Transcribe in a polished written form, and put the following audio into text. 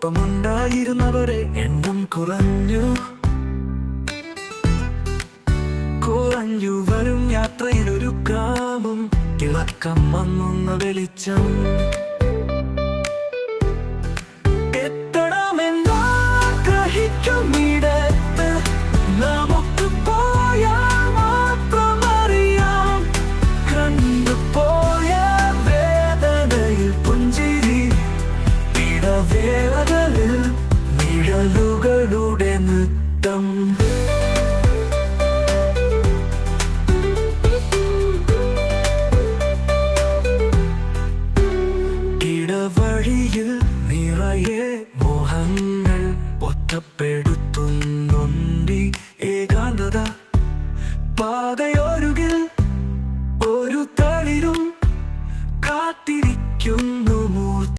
ഒപ്പമുണ്ടായിരുന്നവരെ എണ്ണം കുറഞ്ഞു വരും യാത്രയിലൊരു ഗ്രാമം തിളക്കം മങ്ങുന്ന വെളിച്ചം എത്തണമെന്നാഗ്രഹിക്കുമിടത്ത് നമുക്ക് പോയാൽ മാത്രം അറിയാം കണ്ടുപോയ വേദനയിൽ പുഞ്ചിരി ഇടവേളകളിൽ നിഴലുകളുടെ നൃത്തം വഴിയിൽ നിറയെ മോഹങ്ങൾ ഒറ്റപ്പെടുത്തുന്നുണ്ടി ഏകാന്തത പാതയോ